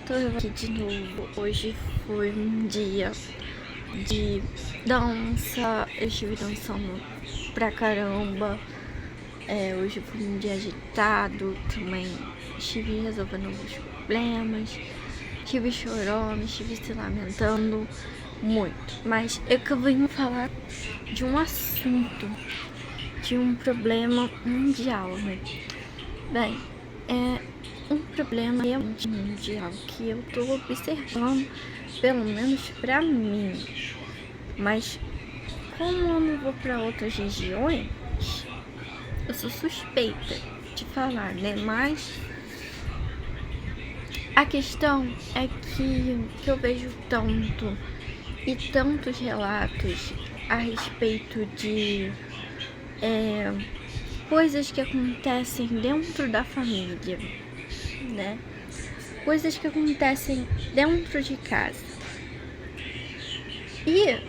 Tô eu aqui de novo. Hoje foi um dia de dança. Eu estive dançando pra caramba. Hoje foi um dia agitado. Também estive resolvendo alguns problemas. Estive chorando, estive se lamentando muito. Mas eu que vim falar de um assunto, de um problema mundial, né? Bem, é um problema realmente mundial que eu tô observando, pelo menos pra mim. Mas como eu não vou pra outras regiões, eu sou suspeita de falar, né? Mas a questão é que eu vejo tanto e tantos relatos a respeito de coisas que acontecem dentro da família, né? Coisas que acontecem dentro de casa. E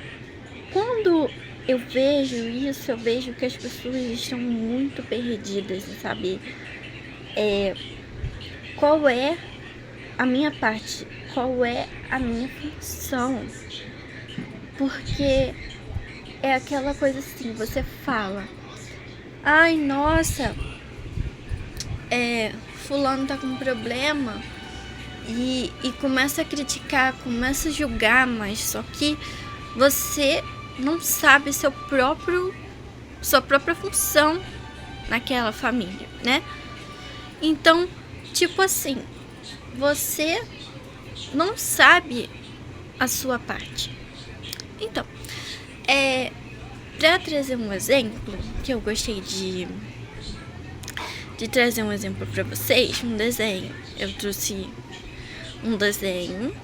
quando eu vejo isso, eu vejo que as pessoas estão muito perdidas em saber qual é a minha parte, qual é a minha função. Porque é aquela coisa assim, você fala, ai, nossa, fulano tá com problema, e começa a criticar, começa a julgar, mas só que você não sabe sua própria função naquela família, né? Então, tipo assim, você não sabe a sua parte. Então, pra trazer um exemplo, que eu gostei de trazer um exemplo pra vocês, um desenho. Eu trouxe um desenho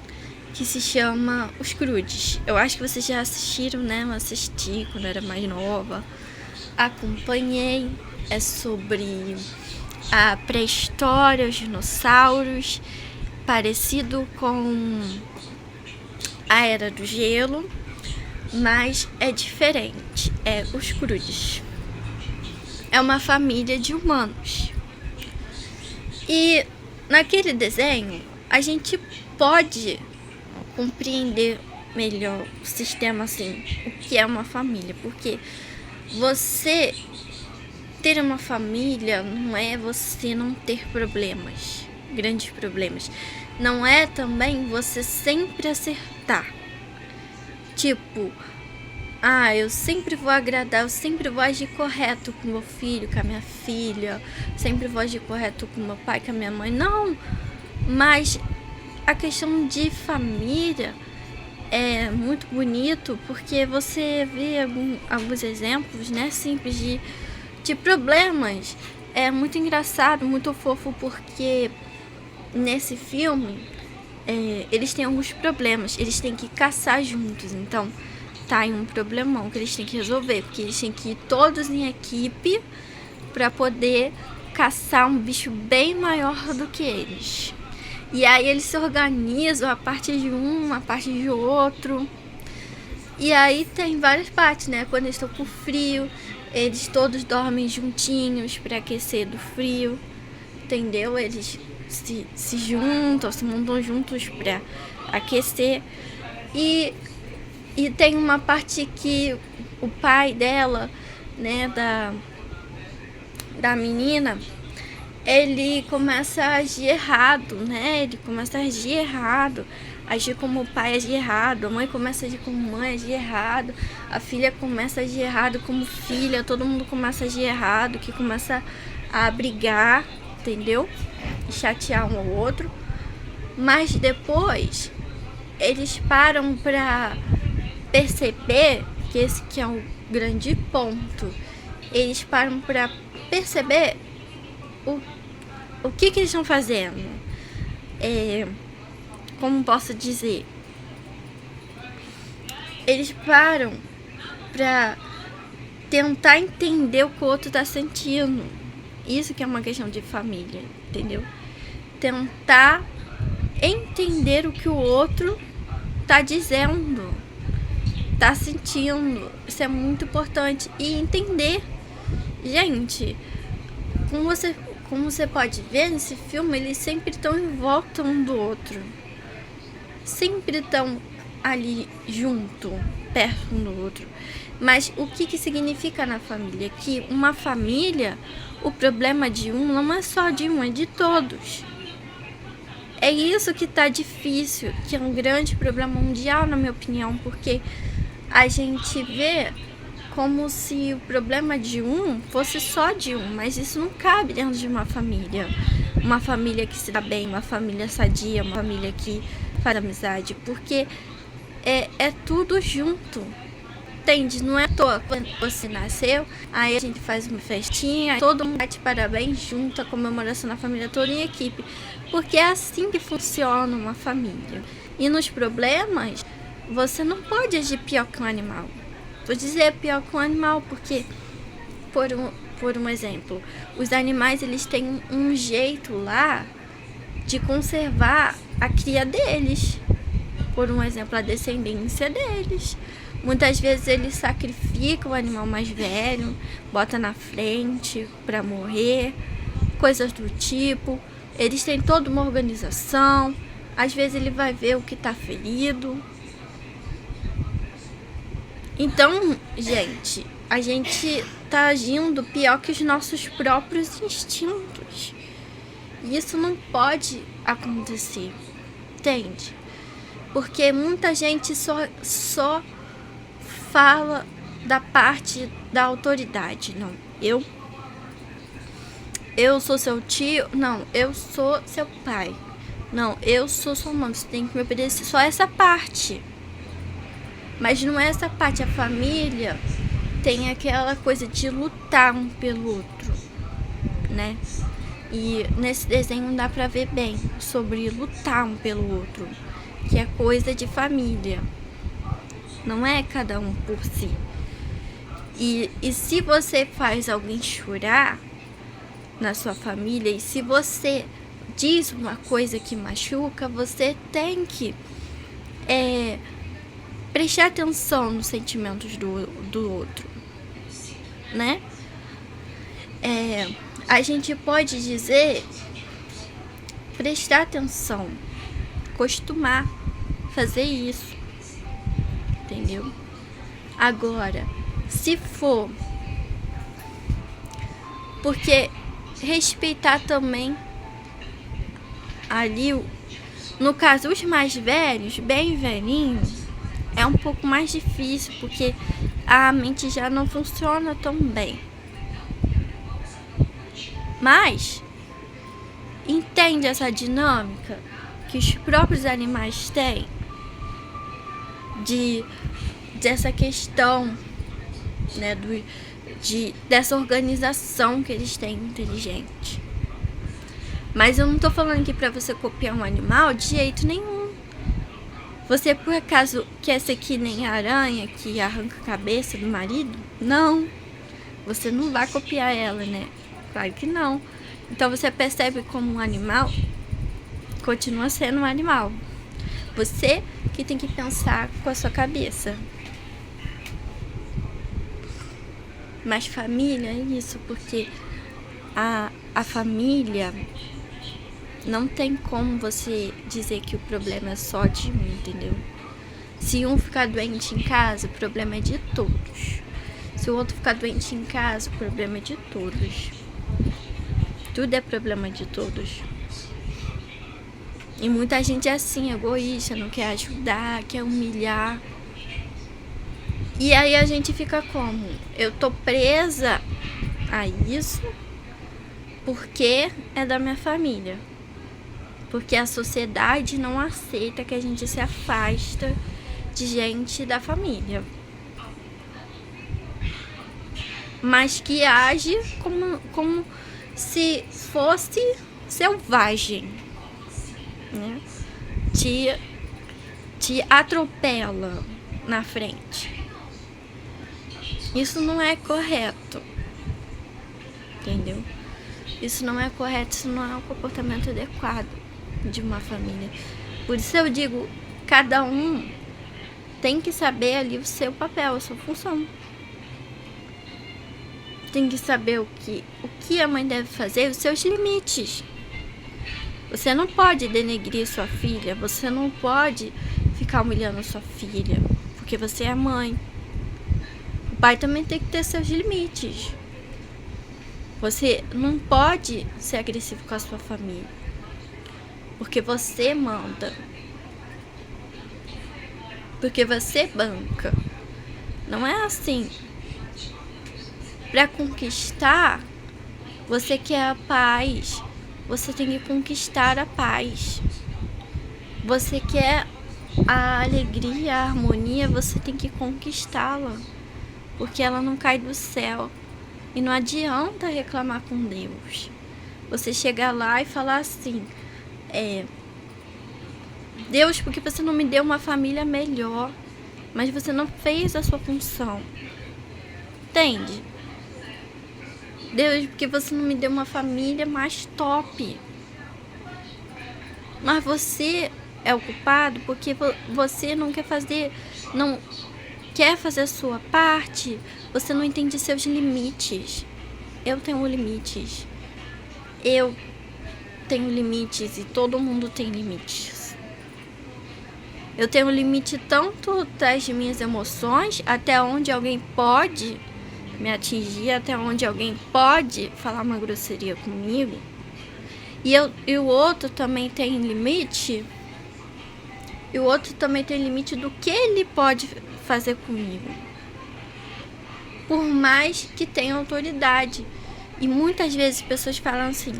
que se chama Os Crudes. Eu acho que vocês já assistiram, né? Eu assisti quando era mais nova, acompanhei. É sobre a pré-história, os dinossauros, parecido com a Era do Gelo, mas é diferente. É Os Crudes. É uma família de humanos. E naquele desenho a gente pode compreender melhor o sistema, assim, o que é uma família, porque você ter uma família não é você não ter problemas, grandes problemas, não é também você sempre acertar, tipo, eu sempre vou agradar, eu sempre vou agir correto com meu filho, com a minha filha, sempre vou agir correto com meu pai, com a minha mãe, não, mas a questão de família é muito bonito, porque você vê alguns exemplos, né, simples de problemas. É muito engraçado, muito fofo, porque nesse filme eles têm alguns problemas, eles têm que caçar juntos, então tá em um problemão que eles têm que resolver, porque eles têm que ir todos em equipe para poder caçar um bicho bem maior do que eles. E aí eles se organizam a parte de um, a parte de outro. E aí tem várias partes, né? Quando eles estão com frio, eles todos dormem juntinhos para aquecer do frio, entendeu? Eles se juntam, se montam juntos para aquecer. E tem uma parte que o pai dela, né, da menina, ele começa a agir errado, né? Ele começa a agir errado, agir como o pai agir errado, a mãe começa a agir como mãe, agir errado, a filha começa a agir errado como filha, todo mundo começa a agir errado, que começa a brigar, entendeu? E chatear um ao outro. Mas depois eles param pra perceber que esse que é um grande ponto. Eles param pra perceber o que eles estão fazendo. Como posso dizer? Eles param pra tentar entender o que o outro tá sentindo. Isso que é uma questão de família, entendeu? Tentar entender o que o outro tá dizendo, tá sentindo. Isso é muito importante. E entender, gente, como você pode ver nesse filme, eles sempre estão em volta um do outro. Sempre estão ali junto, perto um do outro. Mas o que significa na família? Que uma família, o problema de um não é só de um, é de todos. É isso que tá difícil, que é um grande problema mundial, na minha opinião, porque a gente vê como se o problema de um fosse só de um, mas isso não cabe dentro de uma família. Uma família que se dá bem, uma família sadia, uma família que faz amizade, porque é tudo junto. Entende? Não é à toa. Quando você nasceu, aí a gente faz uma festinha, todo mundo bate parabéns junto, a comemoração na família toda em equipe. Porque é assim que funciona uma família. E nos problemas, você não pode agir pior que um animal. Vou dizer pior que um animal, porque, por um exemplo, os animais eles têm um jeito lá de conservar a cria deles. Por um exemplo, a descendência deles. Muitas vezes eles sacrificam o animal mais velho, bota na frente para morrer, coisas do tipo. Eles têm toda uma organização. Às vezes ele vai ver o que está ferido. Então, gente, a gente tá agindo pior que os nossos próprios instintos. E isso não pode acontecer, entende? Porque muita gente só fala da parte da autoridade. Não, eu sou seu tio. Não, eu sou seu pai. Não, eu sou sua mãe. Você tem que me obedecer. Só essa parte. Mas não é essa parte. A família tem aquela coisa de lutar um pelo outro, né? E nesse desenho dá pra ver bem sobre lutar um pelo outro, que é coisa de família. Não é cada um por si. E se você faz alguém chorar na sua família, e se você diz uma coisa que machuca, você tem que prestar atenção nos sentimentos do outro, né? A gente pode dizer prestar atenção, costumar fazer isso, entendeu? Agora, se for porque respeitar também ali, no caso, os mais velhos, bem velhinhos, é um pouco mais difícil, porque a mente já não funciona tão bem. Mas, entende essa dinâmica que os próprios animais têm dessa questão, né, dessa organização que eles têm inteligente. Mas eu não tô falando aqui pra você copiar um animal de jeito nenhum. Você por acaso quer ser que nem a aranha que arranca a cabeça do marido? Não. Você não vai copiar ela, né? Claro que não. Então você percebe como um animal continua sendo um animal. Você que tem que pensar com a sua cabeça. Mas família é isso, porque a família não tem como você dizer que o problema é só de um, entendeu? Se um ficar doente em casa, o problema é de todos. Se o outro ficar doente em casa, o problema é de todos. Tudo é problema de todos. E muita gente é assim, egoísta, não quer ajudar, quer humilhar. E aí a gente fica como? Eu tô presa a isso porque é da minha família. Porque a sociedade não aceita que a gente se afasta de gente da família. Mas que age como se fosse selvagem, né? Te atropela na frente. Isso não é correto, entendeu? Isso não é correto, isso não é um comportamento adequado de uma família. Por isso eu digo, cada um tem que saber ali o seu papel, a sua função. tem que saber o que a mãe deve fazer, os seus limites. Você não pode denegrir sua filha, você não pode ficar humilhando sua filha, porque você é mãe. O pai também tem que ter seus limites. Você não pode ser agressivo com a sua família, porque você manda, porque você banca. Não é assim. Para conquistar, você quer a paz, você tem que conquistar a paz. Você quer a alegria, a harmonia, você tem que conquistá-la, porque ela não cai do céu. E não adianta reclamar com Deus. Você chegar lá e falar assim: Deus, porque você não me deu uma família melhor, mas você não fez a sua função. Entende? Deus, porque você não me deu uma família mais top. Mas você é o culpado porque você não quer fazer a sua parte. Você não entende seus limites. Eu tenho limites. Eu tenho limites e todo mundo tem limites. Eu tenho limite tanto das minhas emoções, até onde alguém pode me atingir, até onde alguém pode falar uma grosseria comigo. E o outro também tem limite. E o outro também tem limite do que ele pode fazer comigo, por mais que tenha autoridade. E muitas vezes pessoas falam assim: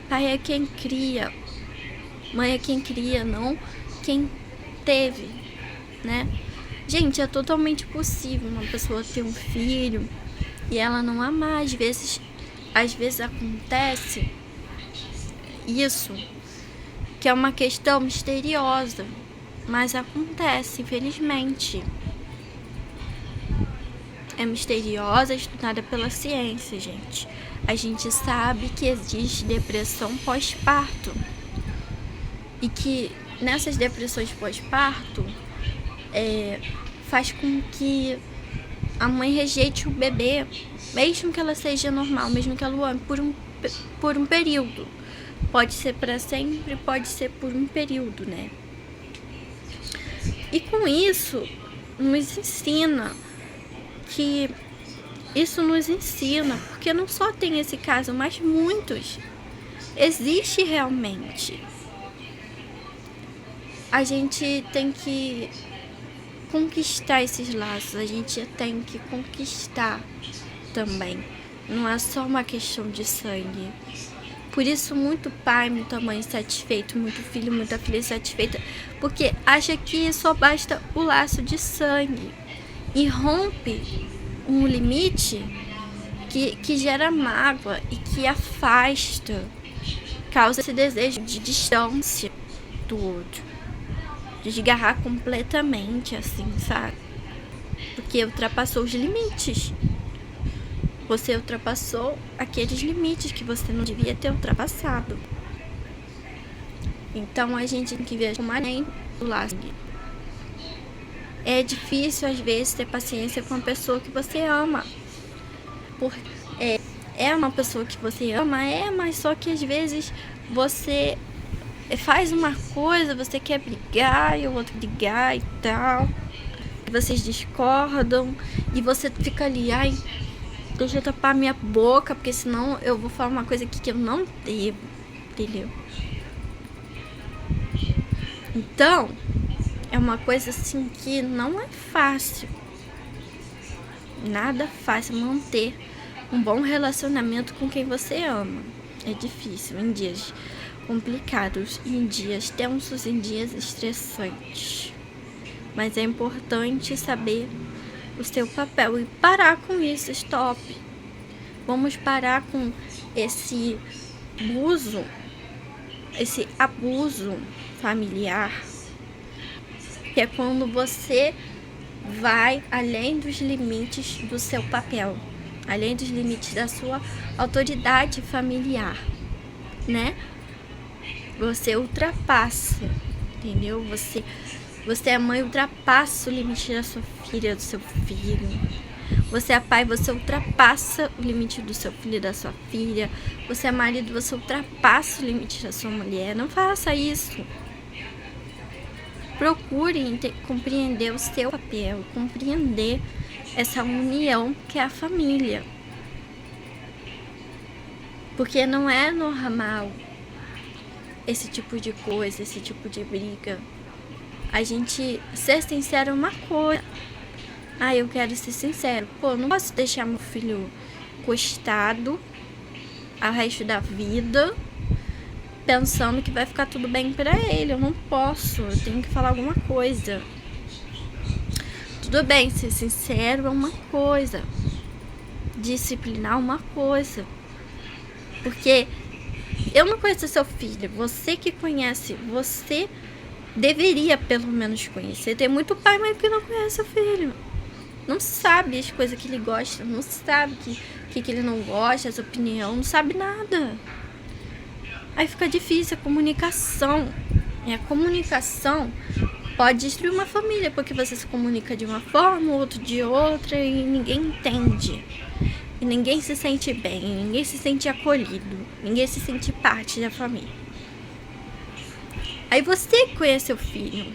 pai é quem cria, mãe é quem cria, não quem teve, né? Gente, é totalmente possível uma pessoa ter um filho e ela não amar. Às vezes acontece isso, que é uma questão misteriosa, mas acontece, infelizmente. É misteriosa, estudada pela ciência, gente. A gente sabe que existe depressão pós-parto. E que nessas depressões pós-parto, faz com que a mãe rejeite o bebê, mesmo que ela seja normal, mesmo que ela o ame, por um período. Pode ser para sempre, pode ser por um período, né? E com isso, nos ensina porque não só tem esse caso, mas muitos. Existe realmente. A gente tem que conquistar esses laços, a gente tem que conquistar também. Não é só uma questão de sangue. Por isso, muito pai, muita mãe satisfeito, muito filho, muita filha satisfeita, porque acha que só basta o laço de sangue e rompe um limite que gera mágoa e que afasta, causa esse desejo de distância do outro, de desgarrar completamente, assim, sabe? Porque ultrapassou os limites. Você ultrapassou aqueles limites que você não devia ter ultrapassado. Então a gente tem que ver como além do laço. É difícil às vezes ter paciência com a pessoa que você ama. Porque é uma pessoa que você ama, mas só que às vezes você faz uma coisa, você quer brigar e o outro brigar e tal. Vocês discordam e você fica ali, ai, deixa eu tapar minha boca, porque senão eu vou falar uma coisa aqui que eu não devo, entendeu? Então, é uma coisa assim que não é fácil. Nada fácil manter um bom relacionamento com quem você ama. É difícil em dias complicados, em dias tensos, em dias estressantes. Mas é importante saber o seu papel e parar com isso, stop. Vamos parar com esse abuso familiar, que é quando você vai além dos limites do seu papel, além dos limites da sua autoridade familiar, né? Você ultrapassa, entendeu? Você é mãe, ultrapassa o limite da sua filha, do seu filho. Você é pai, você ultrapassa o limite do seu filho e da sua filha. Você é marido, você ultrapassa o limite da sua mulher. Não faça isso. Procure compreender o seu papel, compreender essa união que é a família. Porque não é normal esse tipo de coisa, esse tipo de briga. A gente ser sincero é uma coisa. Eu quero ser sincero. Não posso deixar meu filho encostado ao resto da vida, pensando que vai ficar tudo bem pra ele. Eu não posso, eu tenho que falar alguma coisa. Tudo bem, ser sincero é uma coisa, disciplinar uma coisa. Porque eu não conheço seu filho, você que conhece, você deveria pelo menos conhecer. Tem muito pai, mas que não conhece o filho. Não sabe as coisas que ele gosta, não sabe que ele não gosta, as opiniões, não sabe nada. Aí fica difícil a comunicação. E a comunicação pode destruir uma família, porque você se comunica de uma forma, o outro de outra, e ninguém entende. E ninguém se sente bem, ninguém se sente acolhido, ninguém se sente parte da família. Aí você que conhece o filho,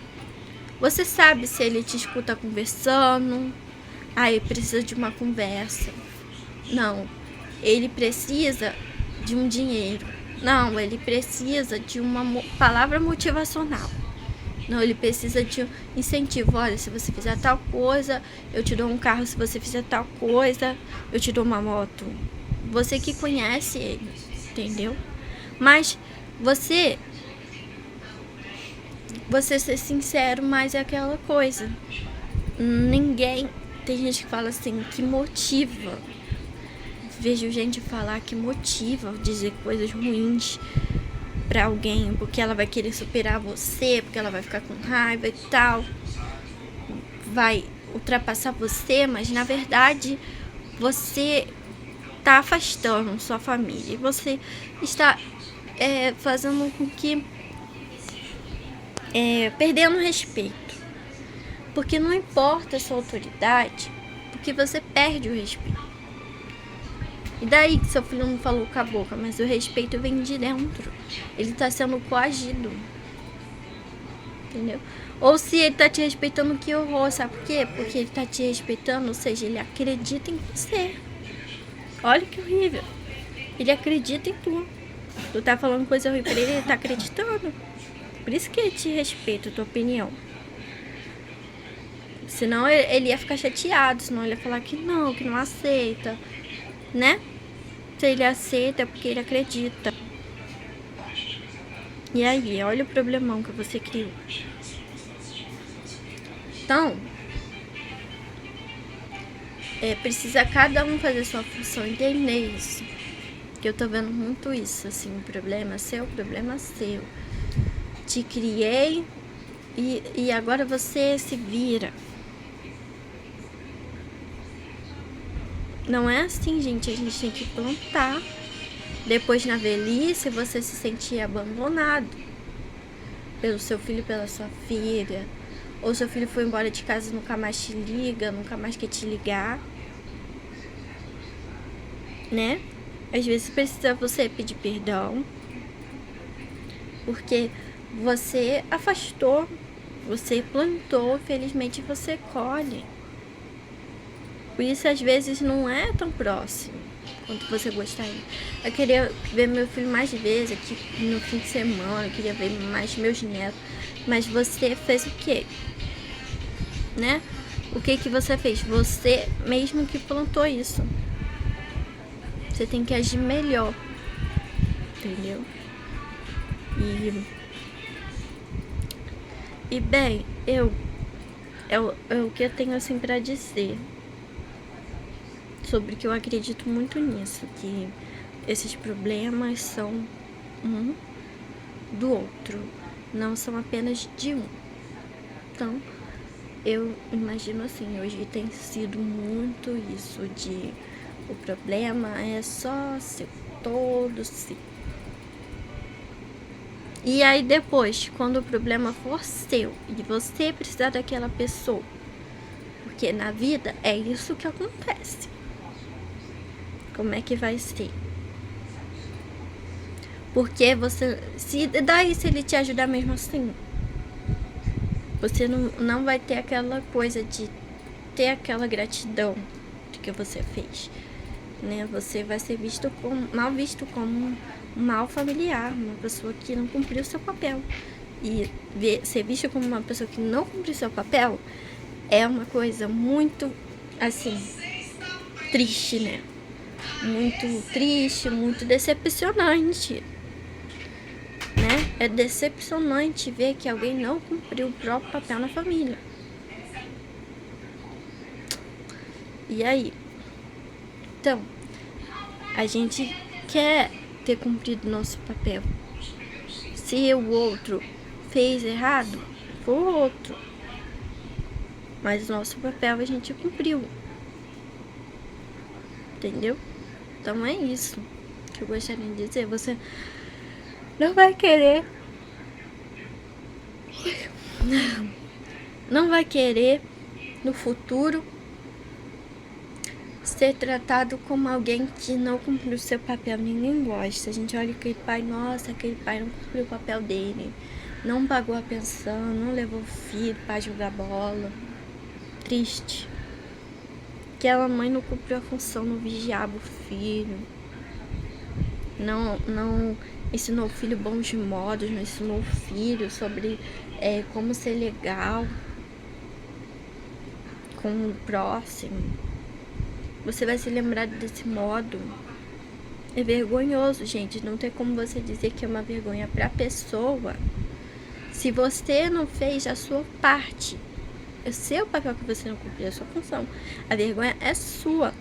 você sabe se ele te escuta conversando. Ele precisa de uma conversa. Não, ele precisa de um dinheiro. Não, ele precisa de uma palavra motivacional. Não, ele precisa de um incentivo. Olha, se você fizer tal coisa, eu te dou um carro. Se você fizer tal coisa, eu te dou uma moto. Você que conhece ele, entendeu? Mas você ser sincero, mas é aquela coisa. Ninguém... Tem gente que fala assim, que motiva. Vejo gente falar que motiva, dizer coisas ruins pra alguém, porque ela vai querer superar você, porque ela vai ficar com raiva e tal. Vai ultrapassar você, mas na verdade você tá afastando sua família. E você está fazendo com que... perdendo respeito. Porque não importa a sua autoridade, porque você perde o respeito. E daí que seu filho não falou com a boca, mas o respeito vem de dentro. Ele tá sendo coagido. Entendeu? Ou se ele tá te respeitando, que horror, sabe por quê? Porque ele tá te respeitando, ou seja, ele acredita em você. Olha que horrível. Ele acredita em tu. Tu tá falando coisa ruim pra ele, ele tá acreditando. Por isso que ele te respeita, a tua opinião. Senão ele ia ficar chateado, senão ele ia falar que não aceita, né? Se ele aceita é porque ele acredita. E aí, olha o problemão que você criou. Então, precisa cada um fazer sua função, entender isso. Que eu tô vendo muito isso, assim, o problema seu. Te criei e agora você se vira. Não é assim, gente. A gente tem que plantar. Depois, na velhice, você se sentir abandonado pelo seu filho, pela sua filha. Ou seu filho foi embora de casa e nunca mais te liga, nunca mais quer te ligar. Né? Às vezes precisa você pedir perdão. Porque você afastou, você plantou, felizmente você colhe. Por isso, às vezes, não é tão próximo quanto você gostaria. Eu queria ver meu filho mais vezes aqui no fim de semana, eu queria ver mais meus netos. Mas você fez o quê? Né? O que você fez? Você mesmo que plantou isso. Você tem que agir melhor. Entendeu? E bem, é o que eu tenho assim pra dizer. Sobre que eu acredito muito nisso, que esses problemas são um do outro, não são apenas de um. Então, eu imagino assim, hoje tem sido muito isso de o problema é só seu, todo seu. E aí depois, quando o problema for seu e você precisar daquela pessoa, Porque na vida é isso que acontece. Como é que vai ser? Porque você... Daí se ele te ajudar mesmo assim, você não vai ter aquela coisa de ter aquela gratidão de que você fez, né? Você vai ser mal visto como um mau familiar, uma pessoa que não cumpriu o seu papel. E ser visto como uma pessoa que não cumpriu o seu papel é uma coisa muito, assim, triste, né? Muito triste, muito decepcionante, né? É decepcionante ver que alguém não cumpriu o próprio papel na família. E aí? Então, a gente quer ter cumprido nosso papel. Se o outro fez errado, foi o outro. Mas o nosso papel a gente cumpriu. Entendeu? Então é isso que eu gostaria de dizer. Você não vai querer... Não vai querer no futuro ser tratado como alguém que não cumpriu o seu papel. Ninguém gosta. A gente olha aquele pai, nossa, aquele pai não cumpriu o papel dele, não pagou a pensão, não levou o filho para jogar bola. Triste. Aquela mãe não cumpriu a função, não vigiava o filho, não ensinou o filho bons modos, não ensinou o filho sobre como ser legal com o próximo. Você vai se lembrar desse modo. É vergonhoso, gente. Não tem como você dizer que é uma vergonha pra pessoa se você não fez a sua parte. É o seu papel que você não cumpriu, a sua função. A vergonha é sua.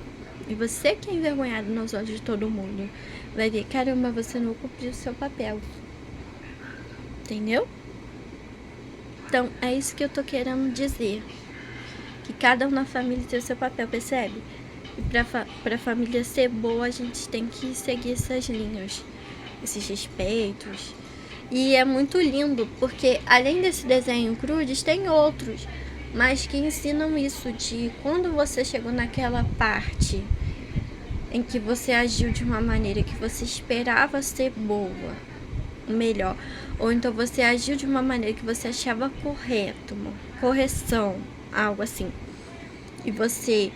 E você que é envergonhado nos olhos de todo mundo vai ver, caramba, você não cumpriu o seu papel. Entendeu? Então, é isso que eu tô querendo dizer. Que cada um na família tem o seu papel, percebe? E pra família ser boa, a gente tem que seguir essas linhas, esses respeitos. E é muito lindo, porque além desse desenho crudes, tem outros, mas que ensinam isso de quando você chegou naquela parte em que você agiu de uma maneira que você esperava ser boa, melhor, ou então você agiu de uma maneira que você achava correto, uma correção, algo assim, e você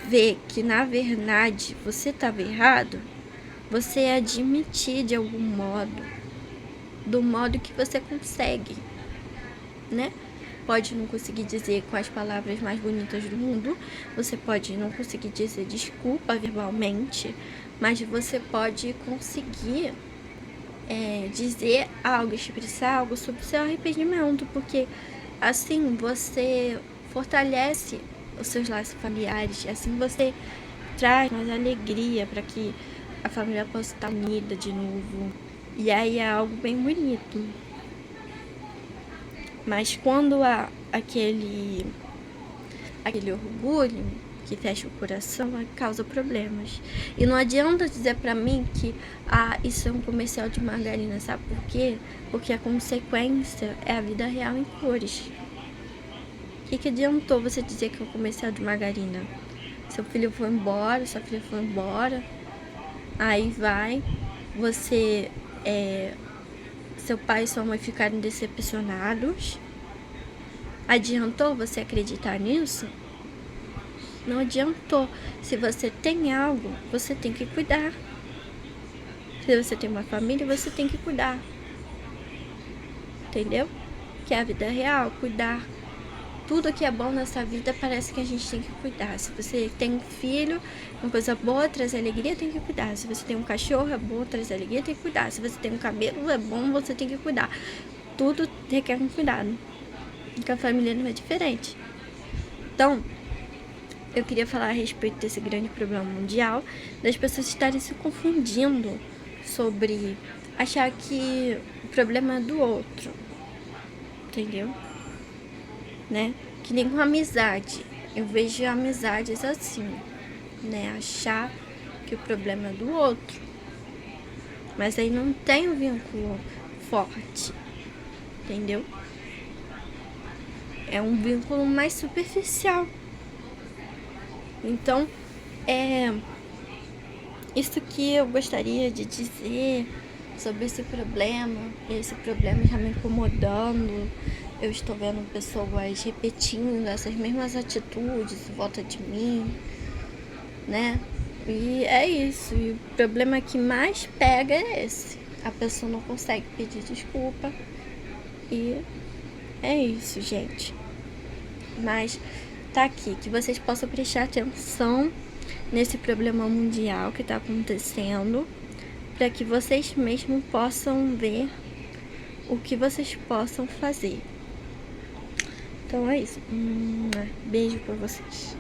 vê que na verdade você estava errado, você admitir de algum modo, do modo que você consegue, né? Pode não conseguir dizer com as palavras mais bonitas do mundo, você pode não conseguir dizer desculpa verbalmente, mas você pode conseguir dizer algo, expressar algo sobre o seu arrependimento, porque assim você fortalece os seus laços familiares, assim você traz mais alegria para que a família possa estar unida de novo. E aí é algo bem bonito. Mas quando há aquele orgulho que fecha o coração, causa problemas. E não adianta dizer pra mim que isso é um comercial de margarina, sabe por quê? Porque a consequência é a vida real em cores. O que adiantou você dizer que é um comercial de margarina? Seu filho foi embora, sua filha foi embora, aí vai, você, seu pai e sua mãe ficaram decepcionados. Adiantou você acreditar nisso? Não adiantou. Se você tem algo, você tem que cuidar. Se você tem uma família, você tem que cuidar. Entendeu? Que é a vida real, cuidar. Tudo que é bom nessa vida parece que a gente tem que cuidar. Se você tem um filho, uma coisa boa, traz alegria, tem que cuidar. Se você tem um cachorro, é bom, traz alegria, tem que cuidar. Se você tem um cabelo, é bom, você tem que cuidar. Tudo requer um cuidado. E com a família não é diferente. Então, eu queria falar a respeito desse grande problema mundial, das pessoas estarem se confundindo sobre achar que o problema é do outro, entendeu? Né? Que nem com amizade. Eu vejo amizades assim, né? Achar que o problema é do outro. Mas aí não tem um vínculo forte, entendeu? É um vínculo mais superficial. Então, isso que eu gostaria de dizer sobre esse problema já me incomodando. Eu estou vendo pessoas repetindo essas mesmas atitudes em volta de mim, né? E é isso. E o problema que mais pega é esse. A pessoa não consegue pedir desculpa. E é isso, gente. Mas tá aqui, que vocês possam prestar atenção nesse problema mundial que tá acontecendo, para que vocês mesmos possam ver o que vocês possam fazer. Então é isso. Beijo pra vocês.